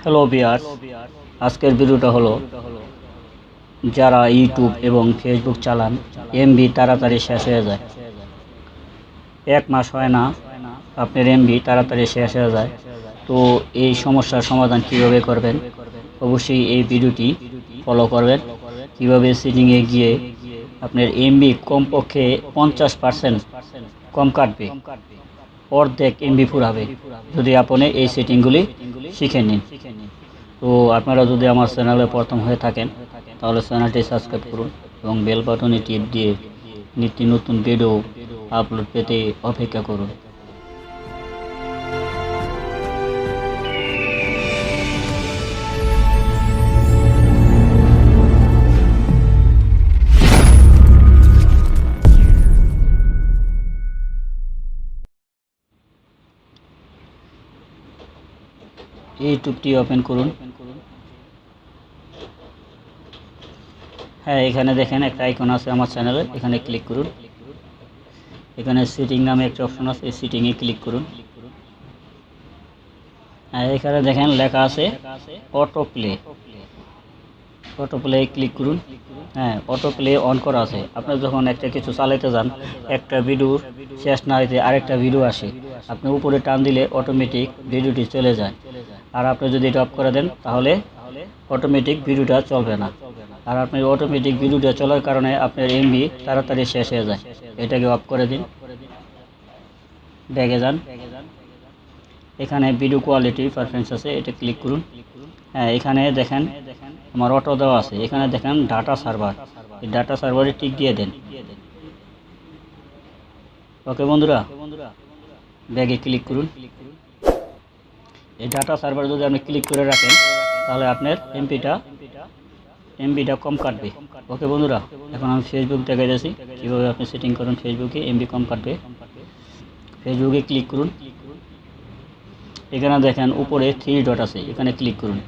Hello viewers, আজকের ভিডিওটা হলো যারা ইউটিউব এবং ফেসবুক চালান এমবি তাড়াতাড়ি শেষ হয়ে যায়। 1 মাস হয় না আপনার এমবি তাড়াতাড়ি শেষ হয়ে যায়। তো এই সমস্যার সমাধান কিভাবে করবেন, অবশ্যই এই ভিডিওটি ফলো করবেন। কিভাবে সেটিংয়ে গিয়ে আপনার এমবি কমপক্ষে 50% কম কাটবে, অর্ধেক এমবি ফুরাবে যদি আপনি এই সেটিংগুলি শিখে নিন। তো আপনারা যদি আমার চ্যানেলে প্রথম হয়ে থাকেন তাহলে চ্যানেলটি সাবস্ক্রাইব করুন এবং বেল বাটনে টিপ দিয়ে নিত্য নতুন ভিডিও আপলোড পেতে অপেক্ষা করুন। ইউটিউবটি ওপেন করুন। হ্যাঁ, এখানে দেখেন একটা আইকন আছে আমার চ্যানেলে, এখানে ক্লিক করুন। এখানে সেটিং নামে একটা অপশন আছে, এই সেটিংয়ে ক্লিক করুন। হ্যাঁ, এখানে দেখেন লেখা আছে auto play, auto play click করুন। হ্যাঁ, অটো প্লে অন করা আছে। আপনি যখন একটা কিছু চালাতে যান, একটা ভিডিও শেষ না হইতে আরেকটা ভিডিও আসে, আপনি উপরে টান দিলে অটোমেটিক ভিডিওটি চলে যায়। আর আপনি যদি এটা অফ করে দেন তাহলে অটোমেটিক ভিডিওটা চলবে না। আর আপনি অটোমেটিক ভিডিওটা চলার কারণে আপনার এমবি তাড়াতাড়ি শেষ হয়ে যায়। এটাকে অফ করে দিন, ব্যাগে যান। এখানে ভিডিও কোয়ালিটি পারফরমেন্স আছে, এটা ক্লিক করুন। হ্যাঁ, এখানে দেখেন আমার অটো দেওয়া আছে। এখানে দেখেন ডাটা সার্ভার, এই ডাটা সার্ভারে টিক দিয়ে দেন। ওকে বন্ধুরা, ব্যাগে ক্লিক করুন। এই ডাটা সার্ভার যদি আপনি ক্লিক করে রাখেন তাহলে আপনার এমবিটা কম কাটবে। ওকে বন্ধুরা, এখন আমি ফেসবুক দেখে যাচ্ছি কীভাবে আপনি সেটিং করুন ফেসবুকে এমবি কম কাটবে। ফেসবুকে ক্লিক করুন। এখানে দেখেন উপরে 3 ডট আছে, এখানে ক্লিক করুন।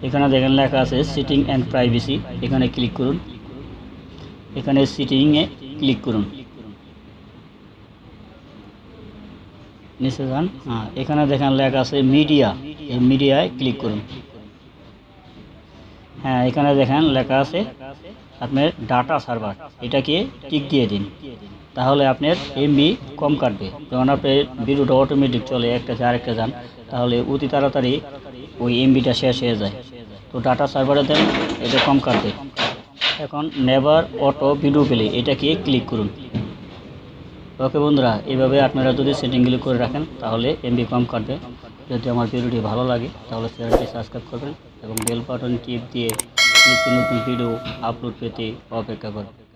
এখানে দেখেন লেখা আছে সেটিং অ্যান্ড প্রাইভেসি, এখানে ক্লিক করুন। এখানে সেটিংয়ে ক্লিক করুন, নিচে যান। হ্যাঁ, এখানে দেখেন লেখা আছে মিডিয়া, এই মিডিয়ায় ক্লিক করুন। হ্যাঁ, এখানে দেখেন লেখা আছে আপনার ডাটা সার্ভার, এটাকে টিক দিয়ে দিন। তাহলে আপনার এমবি কম কাটবে। যখন আপনার ভিডিওটা অটোমেটিক চলে একটা আরেকটা যান, তাহলে অতি তাড়াতাড়ি ওই এমবিটা শেষ হয়ে যায়। তো ডাটা সার্ভারে দেন, এটা কম কাটবে। এখন নেভার অটো ভিডিও প্লে, এটাকে ক্লিক করুন। ওকে বন্ধুরা, এইভাবে আপনারা যদি সেটিংগুলি করে রাখেন তাহলে এমবি কম কাটবে। যদি আমার ভিডিওটি ভালো লাগে তাহলে চ্যানেলটি সাবস্ক্রাইব করবেন এবং বেল বাটন টিপ দিয়ে নিত্য নতুন ভিডিও আপলোড পেতে অপেক্ষা করবেন।